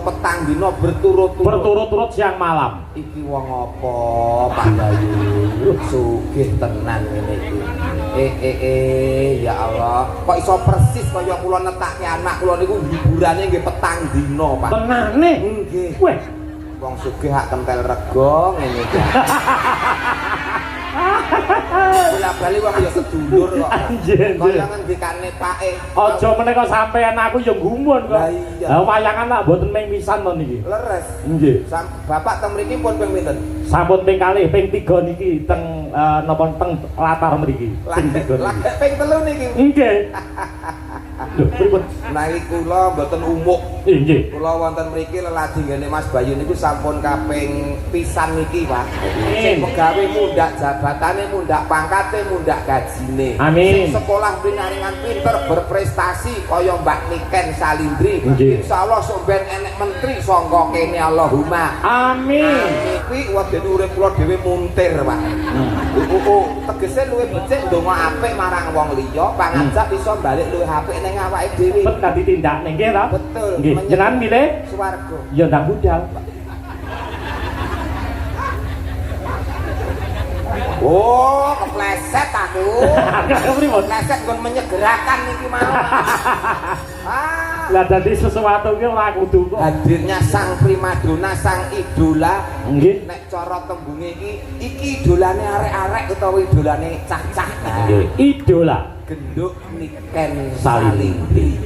petang dina berturut-turut siang malam. Iki wong apa Pak Bayu sugih tenan ngene iki ya Allah kok iso persis kaya kula netakke anak kula niku hiburane nggih petang dina Pak tenane nggih weh wong sugih hak kentel rega ngene iki bola-bali wong ya sedulur kok kaya ngendikane pake aja menika sampean aku ya gumun kok lah wayangan lak mboten ming pisan to niki leres nggih bapak teng mriki pun ping pinten sampun ping kalih ping 3 niki teng napa teng latar mriki ping 3 niki ping 3 niki nggih lho pripun niki kula mboten umuk nggih kula wonten mriki leladi ngene Mas Bayu niku sampun kaping pisan niki Pak sing pegawe mundak jabatane mundak pangkate mundak gajine amin sing sekolah pinaringan pinter berprestasi kaya Mbak Niken Salindri insyaallah sampeyan enek menteri sangka kene Allahumma amin iki wedene urip kula dhewe muntir Pak tegese luwih becik ndonga apik marang wong liya pangajak iso balik luwih apik ning awake dhewe betul ditindakne nggih ta betul nggih jenengan milih swarga ya ndang budal oh kepleset aku kepleset nggon menyegerakan niki mau lah dadi sesuatu ki ora kudu kok hadirnya sang primadona sang idola nggih nek cara tembunge iki idolane arek-arek utawa idolane cah-cah nggih idola genduk Niken Salindri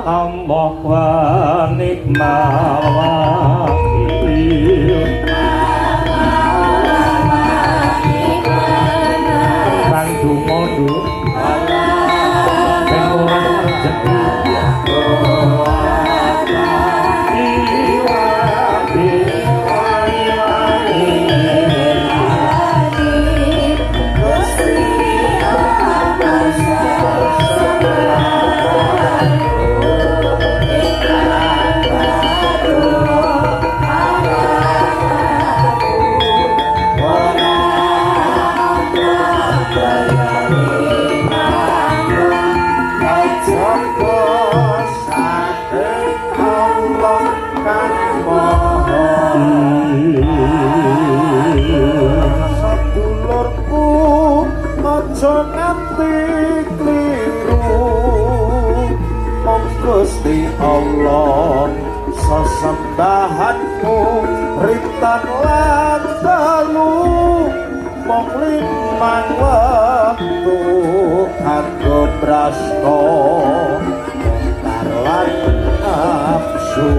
Allah wa ni'mal wakil Bang Dumondo ben ora rezeki Gusti Allah sesembahanmu rintan lan dalu mong limang wektu kanggo brasta mungkar lan nafsu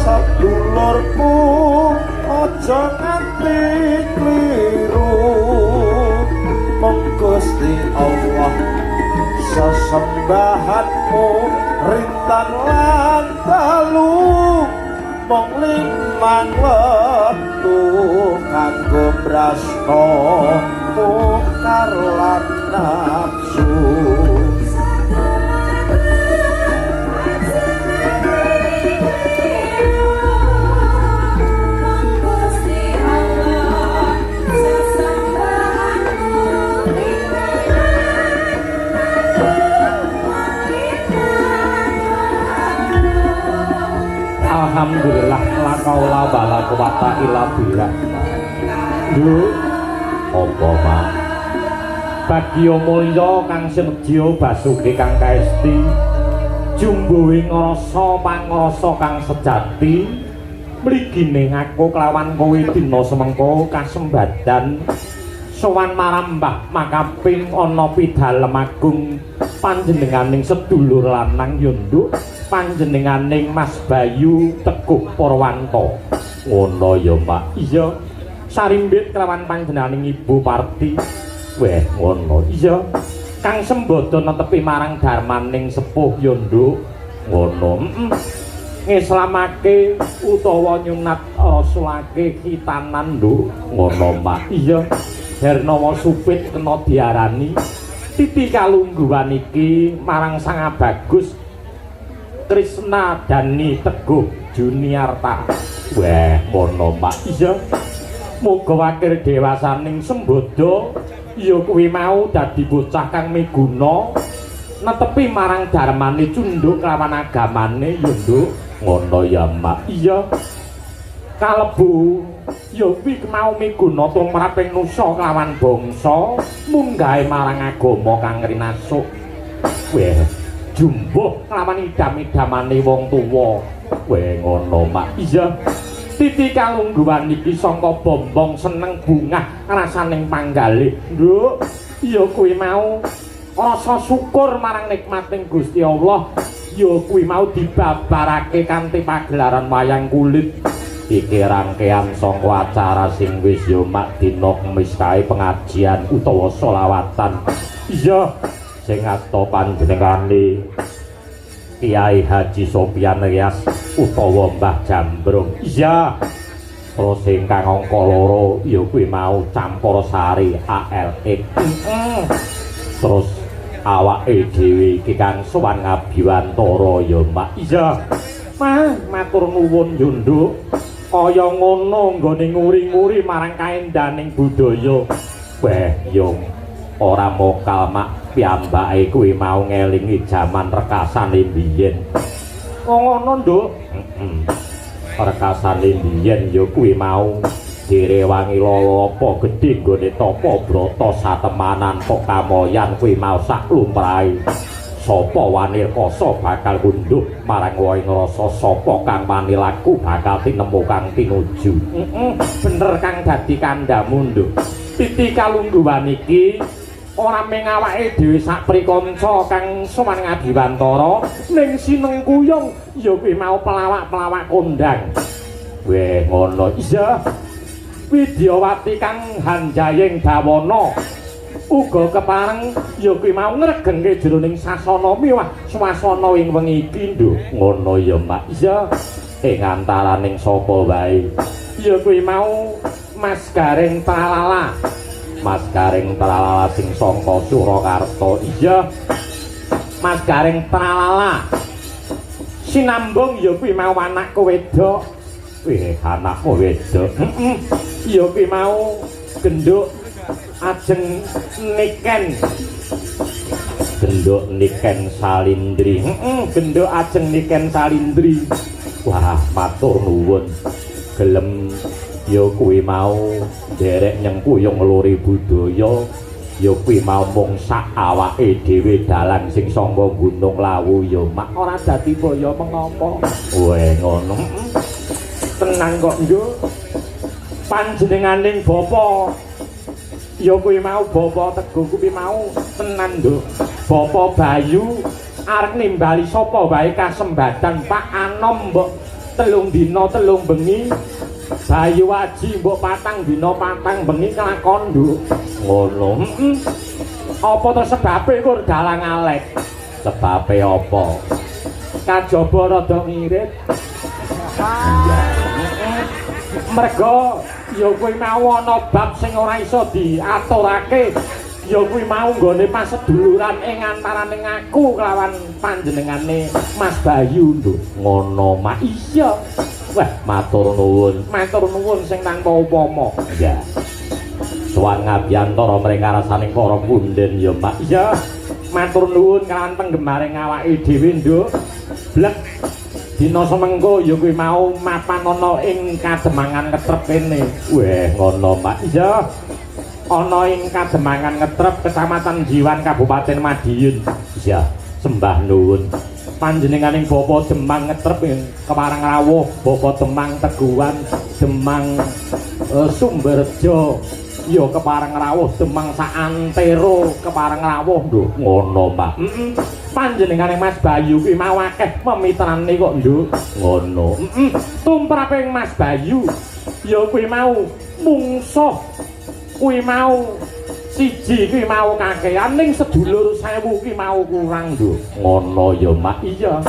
sedulurku aja nganti kliru mong Gusti Allah sesembahanmu rintan lan dalu mong limang wektu kanggo brasta mungkar lan nafsu Alhamdulillah la kaula wala quwata illa billah. Lho, apa Pak? Bagya mulya kang sinedya basuke kang kaesti, jumbuhing rasa pangrasa kang sejati, mligine aku kelawan kowe dina semengko kasembadan sowan marang Mbah Makaping ana pidalem agung panjenenganing sedulur lanang yunduk panjenenganing Mas Bayu Teguh Purwanto. Ngono ya, Pak. Iya. Sarimbit kelawan panjenenganing Ibu Parti. Weh, ngono. Iya. Kang sembodo netepi marang darmaning sepuh yunduk. Ngono. Ngislamake utawa nyunat rasulake khitanan nduk. Ngono, Pak. Iya. Hernawa Supit kena diarani titi kalungguhan iki marang Sang Abagus Trisna Dani Teguh Juniarta. Wah, ngono Pak. Iya. Muga wakil dewasaning sembodo ya kuwi mau dadi bocah kang miguna netepi marang dharmane cunduk kelawan agamane yo nduk ngono ya mak iya kalebu ya kuwi mau miguna tumraping nusa kelawan bangsa munggahe marang agama kang rinasuk weh jumbuh kelawan idam-idamane wong tuwa weh ngono mak iya titi kalungguhan iki sangka bombong seneng bungah rasaning panggalih nduk iya kuwi mau rasa syukur marang nikmating Gusti Allah ya kuwi mau dibabarake kanthi pagelaran wayang kulit iki rangkaian saka acara sing wis ya mak dina Kamis kae pengajian utawa selawatan iya sing asta panjenengane Kiai Haji Sopyan Rias utawa Mbah Jambrung iya terus ingkang angka 2 ya kuwi mau Campursari ALX terus awake dhewe iki kang sowan ngabiwantara ya mak iya mah matur nuwun yo nduk kaya ngono nggone nguri-nguri marang kaendaning budaya weh yo ora mokal mak piyambake kuwi mau ngelingi jaman rekasane biyen ngono nduk rekasane biyen yo kuwi mau direwangi lolopo gedhe nggone tapa brata satemanan kok kamoyan kuwi mau sak lumrahe sapa wani rekoso bakal kunduh marang wae ngrasa sapa kang wani laku bakal tinemu kang tinuju bener kang dadi kandhamu nduk titi kalungguhan iki ora mung awake dhewe sak prikanca kang sowan ngabiwantara ning sineng kuyung ya kuwi mau pelawak-pelawak kondang weh ngono iya Widyawati kang Hanjaying Dawana uga kepareng ya kuwi mau ngregengke jroning sasana miwah swasana ing wengi iki nduk ngono ya mak iya ing antaraning sapa wae ya kuwi mau Mas Garing Tralala sing saka Surakarta iya Mas Garing Tralala sinambung ya kuwi mau anakku wedok weh anakmu wedok iya kuwi mau genduk ajeng niken salindri genduk ajeng niken salindri wah matur nuwun gelem ya kuwi mau derek nyengkuyung ngluri budaya ya kuwi mau mung sak awake dhewe dalan sing sangga Gunung Lawu ya mak ora dadi boyo mengapa weh ngono tenang kok nduk panjenenganing bapa ya kuwi mau bapa Teguh kuwi mau tenan nduk bapa Bayu arep nimbali sapa wae kasembadan Pak Anom mbok 3 dina 3 bengi Bayu Aji mbok 4 dina 4 bengi kelakon nduk ngono apa to sebabe kur dalang alek sebabe apa kajaba rada ngirit merga ya kuwi mau ana bab sing ora iso diaturake ya kuwi mau nggone paseduluran ing antaraning aku kelawan panjenengane Mas Bayu nduk ngono mak iya wah matur nuwun sing tanpa upama ya sowan ngabiyantara mring karasaning para punden ya mak iya matur nuwun kelawan penggemaring awake dhewe nduk blek dina semengko ya kuwi mau mapan ana ing Kademangan Ngetrep kene. Weh ngono Mak. Iya. Ana ing Kademangan Ngetrep Kecamatan Jiwan Kabupaten Madiun. Iya, sembah nuwun. Panjenenganing Bapa Demang Ngetrep kepareng rawuh, Bapa Demang Teguhan, Demang Sumberjo. Ya kepareng rawuh Demang saantero kepareng rawuh nduk ngono Mak. Panjenengane Mas Bayu kuwi mau akeh pemitrane kok nduk ngono tumraping Mas Bayu ya kuwi mau mungsuh kuwi mau siji kuwi mau kakehan ning sedulur 1000 kuwi mau kurang nduk ngono ya mak iya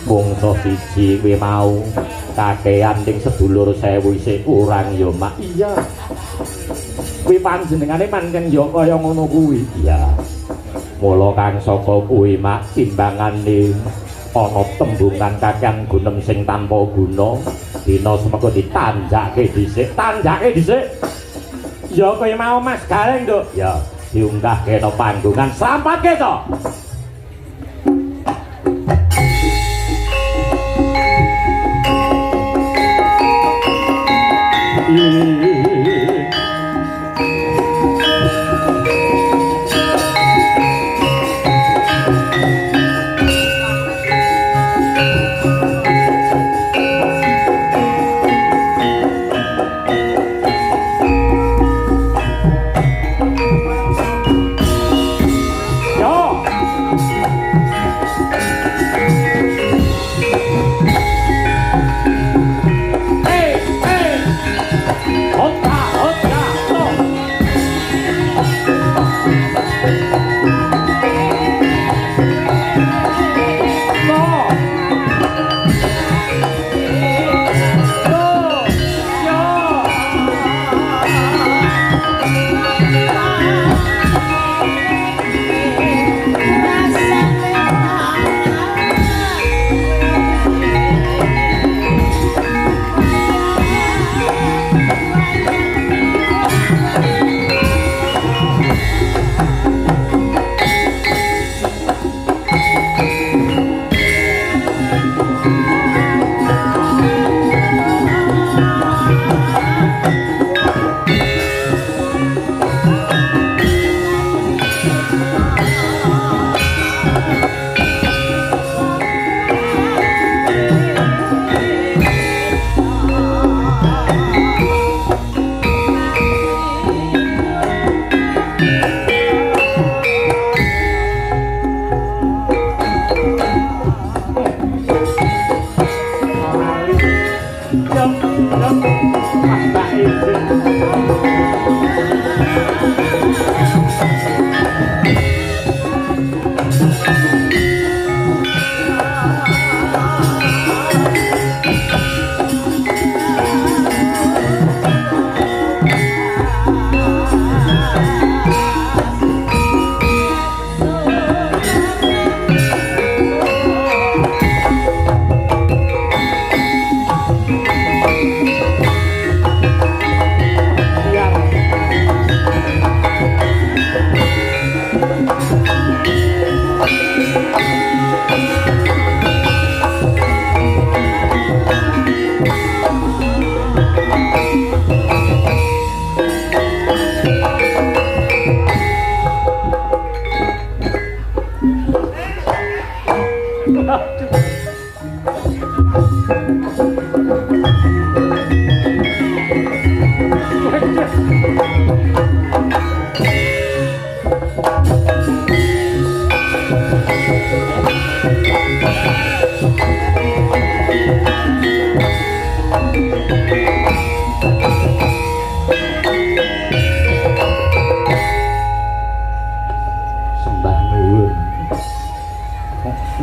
mungsuh siji kuwi mau kakehan ning sedulur 1000 isih kurang ya mak iya kuwi panjenengane pancen ya kaya ngono kuwi iya mula kang saka kuwi mak timbangane ana tembungan kakehan gunem sing tanpa guna dina semengko ditanjake dhisik ya kowe mau Mas Garing nduk ya diunggahke nang panggungan slampatke to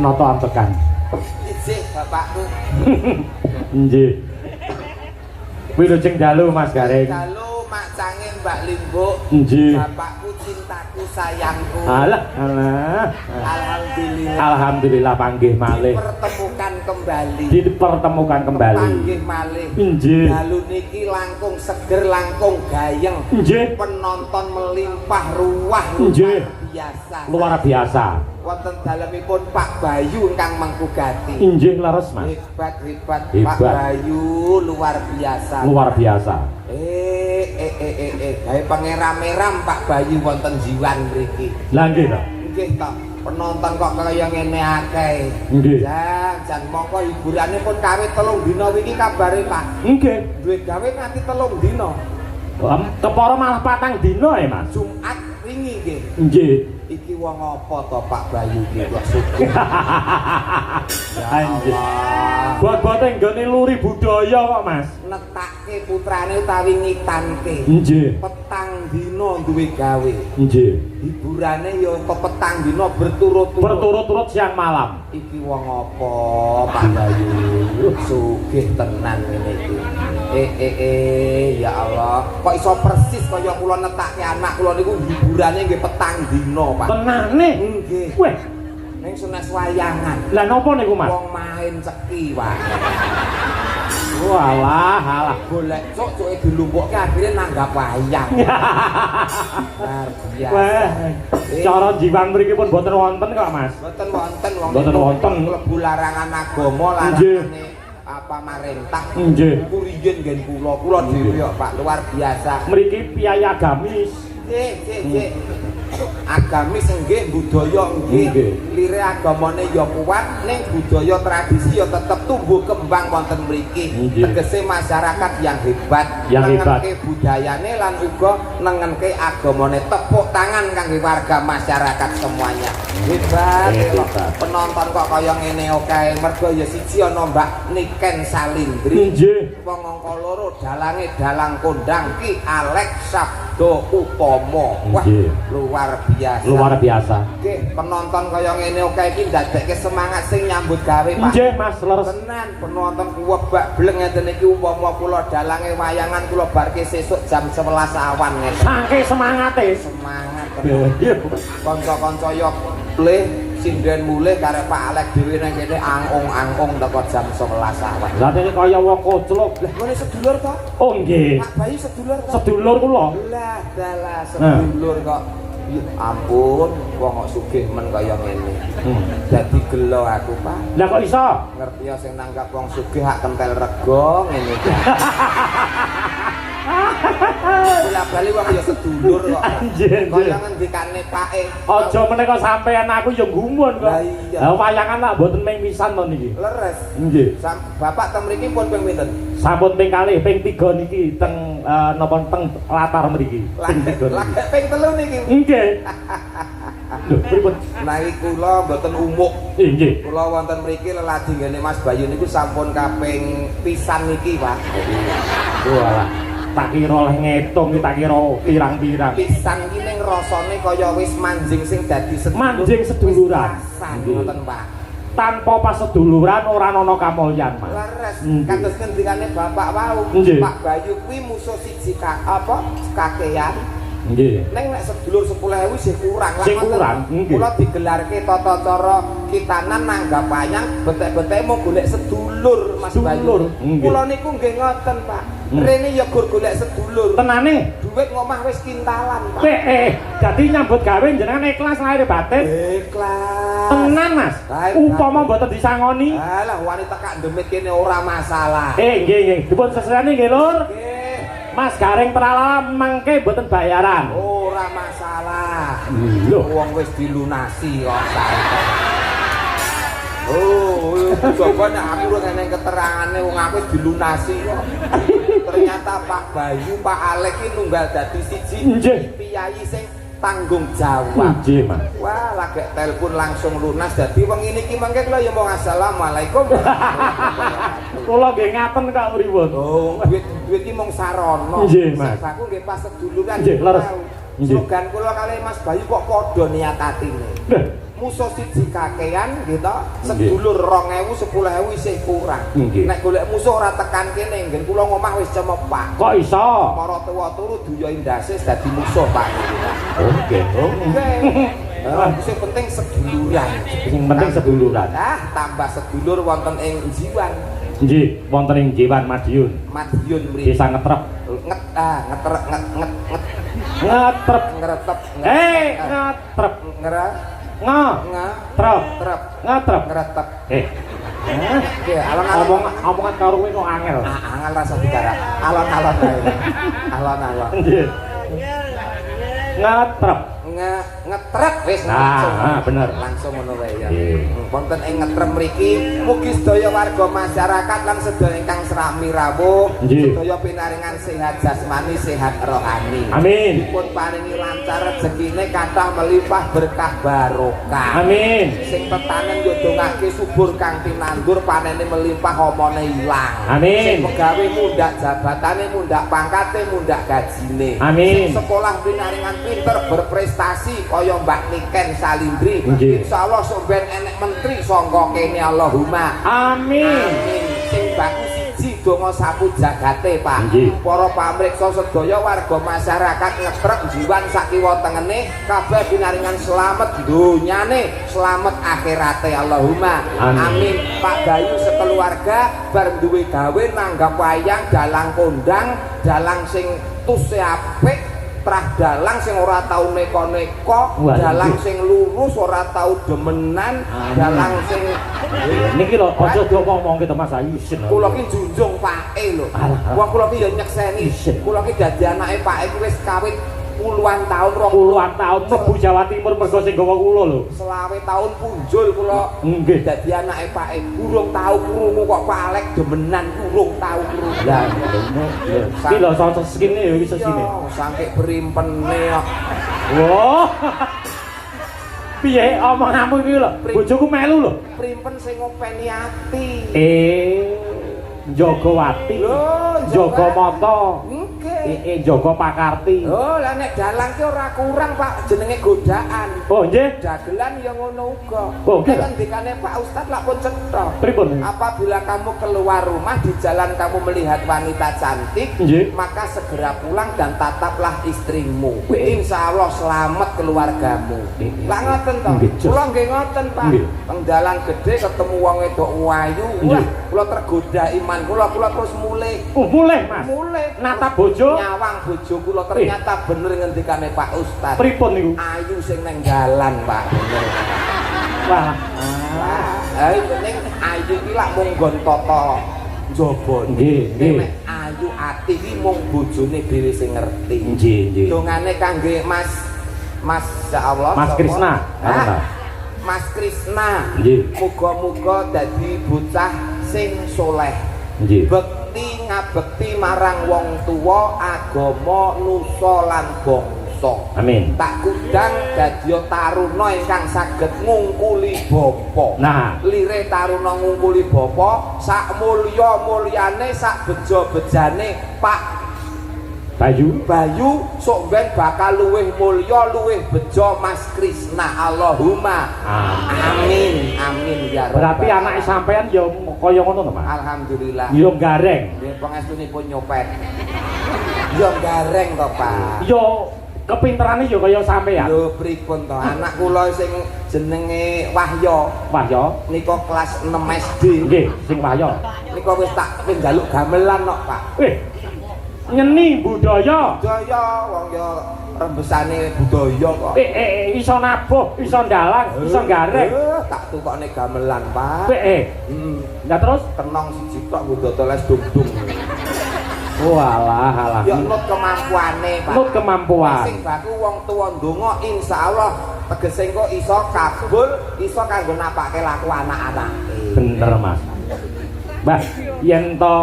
Nata ampekan. Isih bapakku. Nggih. Wilujeng dalu Mas Gareng. Dalu mak cange Mbak Limbuk. Nggih. Bapakku cintaku sayangku. Alah. Alhamdulillah. Alhamdulillah panggih malih. Dipertemukan kembali. Panggih malih. Nggih. Dalu niki langkung seger, langkung gayeng. Nggih. Penonton melimpah ruah Nggih. Biasa. Luar biasa. Wonten dalemipun Pak Bayu ingkang mengkugati. Inggih leres Mas. Hebat. Pak Bayu luar biasa. Luar biasa. Gawe pangeram-eram Pak Bayu wonten jiwan mriki. Lah nggih to. Nggih to. Penonton kok kaya ngene akeh. Nggih. Jan mongko hiburane pun kawit 3 dina wingi kabare Pak. Nggih. Duwe gawe nganti 3 dina. Kepara malah 4 dina ya Mas. Jumat wingi nggih. Nggih. Iki wong apa to Pak Bayu iki kok sugih. Anjir. Buat-buate nggone luri budaya kok Mas. Netake putrane utawi ngitante. Nggih. Petang dina duwe gawe. Nggih. Hiburane ya petang dina berturut-turut. Berturut-turut siang malam. Iki wong apa Pak Bayu? Sugih tenan ngene iki. Ya Allah, kok iso persis kaya kula netake anak kula niku hiburane nggih petang dina, Pak. Tenane? Nggih. Weh, ning senes wayangan. Lah napa niku, Mas? Wong main ceki, Pak. Walah, golek cuk-cuke dilumpukke akhire nanggap wayang. Luar biasa. Wah, cara jiwan mriki pun boten wonten kok, Mas. Boten wonten wong. Boten wonten mlebu larangan agama, larangane apa marentah nggih kuriyen nggen kula dhewe kok Pak luar biasa mriki piyai agamis nggih agamis nggih budaya nggih lire agamane ya kuat ning budaya tradisi ya tetep tumbuh kembang wonten mriki tegese masyarakat yang hebat nengenke budayane lan uga nengenke agamane tepuk tangan kangge warga masyarakat semuanya hebat penonton kok kaya ngene kae mergo ya siji ana Mbak Niken Salindri nggih wong angka loro dalange dalang kondang Ki Alex Sabdo Utomo wah luar biasa nggih penonton kaya ngene kae iki ndadekke semangat sing nyambut gawe Pak nggih Mas leres tenan penonton kuwebak bleng ngeten iki umpama kula dalange wayangan kula barke sesuk jam 11 awan ngeten saking semangate semangat kanca-kanca yo pleh sinden mulih karep Pak Alek dhewe nang kene angung-angung teko jam 11 awan lha iki kaya wong koclok lah ngene sedulur to oh nggih Pak Bayu sedulur to sedulur kula lah dalah sedulur kok ampun wong kok sugih men kaya ngene dadi gelo aku Pak lah kok iso ngerti ya sing nanggap wong sugih hak kentel rego ngene iki bola bali wong ya sedulur kok kaya ngendikane pake aja menika sampean aku ya gumun kok lah wayangan lak mboten ming pisan to niki leres nggih bapak teng mriki pun ping pinten sampun ping kalih ping 3 niki teng napa teng latar mriki ping 3 lagi ping 3 niki nggih lho pripun niki kula mboten umuk nggih kula wonten mriki leladi ngene Mas Bayu niku sampun kaping pisan niki Pak walah tak kira oleh ngitung tak kira pirang-pirang pisan iki ning rasane kaya wis manjing sing dadi seduluran ngoten Pak tanpa paseduluran ora ana kamulyan Mas leres kados ngendikane Bapak wau Pak Bayu kuwi musuh siji kakean nggih ning nek sedulur 10.000 sih kurang lah kurang kula digelarke tata cara kitanan nanggap wayang betek-betek mau golek sedulur Mas Bayu kula niku nggih ngoten Pak rene ya gur golek sedulur tenane duit ngomah wis kintalan Pak dadi nyambut gawe jenengan ikhlas lahir batin ikhlas tenan Mas upama mboten disangoni alah wani tekak ndemit kene ora masalah nggih dipun sesane nggih Lur Mas Garing Pralala mangke mboten bayaran ora masalah lho wong wis dilunasi kok santai coba nek aku ngene keterangane wong aku wis dilunasi kok ternyata Pak Bayu Pak Alek iki nunggal dadi siji piyai sing tanggung jawab nggih Mas wah lagi telepon langsung lunas dadi wong ini iki mangke kula ya mau assalamualaikum kula nggih ngaten kok pripun oh duit iki mung sarana nggih Mas aku nggih pas seduluran nggih leres slogan kula kali Mas Bayu kok padha niat atine musuh siji kakean gitu sedulur 2.000 10.000 isih kurang nek golek musuh ora tekan kene nggen kula ngomah wis cemepak kok iso para tuwa turu duya indase dadi musuh Pak oke sing penting seduluran sing penting seduluran tambah sedulur wonten ing Jiwan nggih wonten ing Jiwan Madiun mriki desa ngetrep ngetrep ngetrep alon-alon omongan karo kowe kok angel angel rasa bicara alon-alon alon-alon ngetrep wis bener langsung ngono wae ya wonten ing ngetrep mriki mugi sedaya warga masyarakat lan sedaya ingkang srami rawuh sedaya pinaringan sehat jasmani sehat rohani amin dipun paringi lancar rezekine kathah melimpah berkah barokah amin sing petanen yo dongake subur kang tinandur panene melimpah omone ilang amin sing pegawe mundhak jabatane mundhak pangkate mundhak gajine amin sing sekolah pinaringan pinter berprestasi kaya Mbak Niken Salindri insyaallah somben enek menteri sangka kene Allahumma amin sing baku siji donga sapu jagate Pak para pamriksa sedaya warga masyarakat ngetrek Jiwan sakiwa tengene kabeh pinaringan slamet donyane slamet akhirate Allahumma amin Pak Bayu sekeluarga bar duwe gawe nanggap wayang dalang kondang dalang sing tuse apik trah dalang sing ora tau neko-neko, dalang sing lurus ora tau demenan, dalang sing niki lho aja diomong-omongke to Mas Ayu isin. Kula ki junjung pake lho. Wong kula ki ya nyekseni. Kula ki dadi anake pake ki wis kawit puluhan tahun, puluhan tahun mlebu Jawa Timur mergo sing gawa kula lho. 20 tahun punjul kula nggih dadi anake pake. Urung tau krungu kok palek demenan, urung tau krungu. Lah iki lho seskine ya iki seskine. Sangke primpene kok. Wah. Piye omonganmu iki lho? Bojoku melu lho. Primpen sing ngopeni ati. Jogowati lho, Jogomata. Nggih. Jogo Pakarti. Oh, lah nek dalang ki ora kurang, Pak, jenenge godaan. Oh, nggih. Dagelan ya ngono uga. Oh, nggih. Ngendikane Pak Ustad lak pun cetha. Pripun? Apabila kamu keluar rumah di jalan kamu melihat wanita cantik, nggih, maka segera pulang dan tataplah istrimu. Insya Allah selamat keluargamu. Lah ngoten to. Kula nggih ngoten, Pak. Teng dalan gede ketemu wong wedok ayu, wah, kula tergoda iman kula terus mulih. Oh, mulih, Mas. Mulih. Natap bojo, nyawang bojo kula ternyata bener ngendikane Pak Ustad. Pripun niku? Ayu sing nang dalan, Pak. Bener. Wah. Ayo ning ayu ki lak mung nggon tata njaba. Nggih, nggih. Nek ayu ati ki mung bojone dhewe sing ngerti. Nggih, nggih. Dongane kangge Mas insyaallah Mas Krisna. Mas Krisna. Nggih. Muga-muga dadi bocah sing soleh. Nggih. Bekti ngabekti marang wong tuwa, agama, nusa lan bangsa. Amin. Tak kundang dadi taruna ingkang saged ngungkuli bapa. Nah, lire taruna ngungkuli bapa, sak mulya-mulyane, sak beja-bejane Pak Bayu sok ben bakal luwih mulya, luwih beja Mas Krisna. Allahumma amin. Amin ya rabbal. Berarti anake sampean ya kaya ngono to, Pak? Alhamdulillah. Ya gareng. Nggih, pangestunipun nyopet. Ya gareng to, Pak. Ya kepinterane ya kaya sampean. Lho pripun to? Anak kula sing jenenge Wahya. Wahya nika kelas 6 SD. Nggih, sing Wahya. Nika wis tak njaluk gamelan kok, Pak. Nyeni budaya. Budaya wong ya rembesane budaya kok. Iso nabuh, iso ndalang, iso gareng. Tak tukokne gamelan, Pak. Lah terus kenong siji tok nggo les dung-dung. Walah. Ya nut kemampuane, Pak. Nut kemampuan. Sing baku wong tuwa ndonga insyaallah tegese engko iso kabul, iso kanggo napake laku anak-anake. Bener, Mas. Mbah, yen to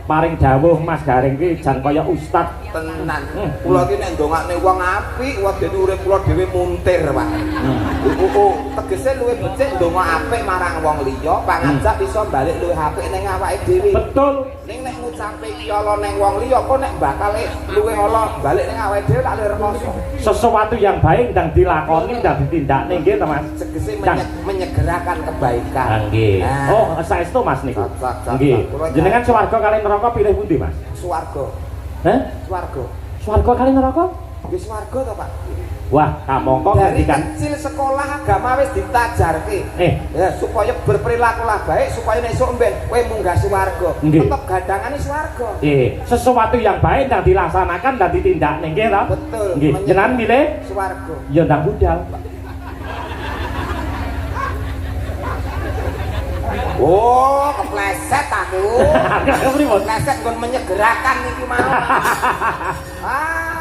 paring dawuh Mas Gareng ki jan kaya ustad tenan. Kula ki nek ndongakne wong apik, wadene urip kula dhewe muntir, Pak. Tegese luwih becik ndonga apik marang wong liya, pangajak iso balik luwih apik ning awake dhewe. Betul. Ning nek ngucape ki ala ning wong liya, kok nek bakale luwih ala balik ning awake dhewe tak luwih rekoso. Sesuatu yang baik ndang dilakoni, ndang ditindakne nggih to, Mas. Tegese menyegerakan kebaikan. Nggih. Oh, saestu Mas niku. Nggih. Jenengan swarga kali neraka pilih pundi, Mas? Swarga. Hah? Swarga. Swarga kali neraka? Nggih swarga to, Pak. Wah, kamangka ngendikan kecil sekolah agama wis ditajarke. Ya, supaya berperilakulah baik supaya nek esuk mben kowe munggah swarga. Tetep gandangane swarga. Sesuatu yang baik ndang dilaksanakan dan ditindakne nggih to? Betul. Nggih. Jenengan milih swarga. Ya ndang budal. Oh, kepleset aku. Kepleset nggon menyegerakan iki mau.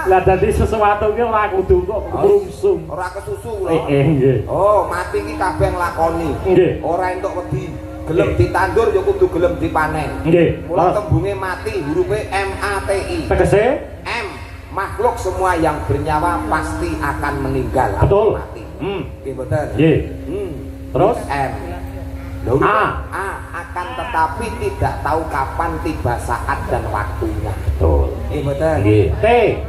Lah dadi sesuatu ki ora kudu kok rumsum. Ora kesusu lho. Nggih. Oh, mati ki kabeh nglakoni. Nggih. Ora entuk wedi. Gelem ditandur ya kudu gelem dipanen. Nggih. Mula tembunge mati hurufe MATI. Tegese M, makhluk semua yang bernyawa pasti akan meninggal atau mati. Nggih mboten. Nggih. Terus M akan tetapi tidak tahu kapan tiba saat dan waktunya. Betul. Betul. T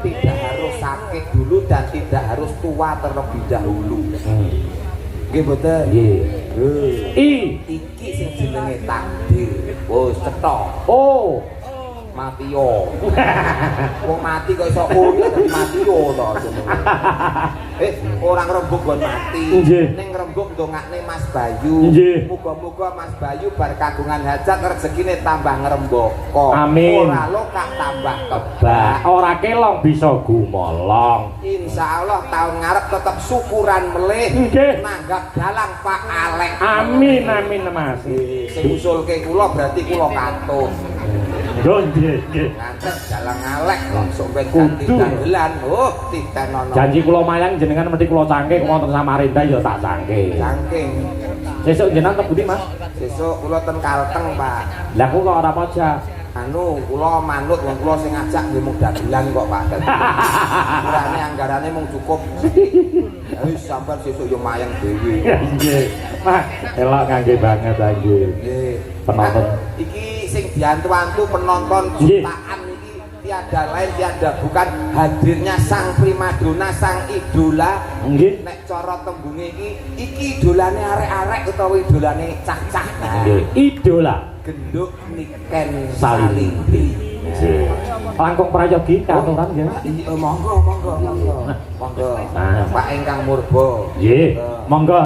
tidak harus sakit dulu dan tidak harus tua terlebih dahulu. Nggih betul. Nggih. I iki sing jenenge takdir. Oh, cetha. Oh. Matio. Wong mati kok iso uni dadi Matio to jenenge. Orang rembug gon mati. Ning rembug ndongakne Mas Bayu. Muga-muga Mas Bayu bar kagungan hajat rezekine tambah ngrembaka. Amin. Ora lokak tambah kebak. Ora kelong bisa gumolong. Insyaallah tahun ngarep tetep syukuran melih. Nanggap dalang Pak Alek. Amin amin Mas. Sing usulke kula berarti kula katut. Nggih, nggih. Ngantek dalang Alek langsung ben ganti dagelan. Oh, titenono. Janji kula mayang jenengan mesti kula cangke wonten Samarinda ya tak cangke. Cangking. Sesuk jenengan tebuti Mas? Sesuk kula ten Kalteng, Pak. Lah kok ora pojak. Anu, kula manut wong kula sing ngajak nggih mung dagelan kok, Pak. Kurane anggarane mung cukup. Wis sampean sesuk yo mayang dhewe. Nggih. Mas, elok ngangge banget nggih. Nggih. Penonton. Iki sing diantu-antu penonton jutaan iki tiada lain tiada bukan hadirnya sang primadona sang idola. Nggih. Nek cara tembunge iki idolane arek-arek utawa idolane cah-cah. Nggih, idola Genduk Niken Salindri. Nggih. Langkung prayogi katuran nggih. Monggo. Monggo. Pak ingkang murba. Nggih. Monggo.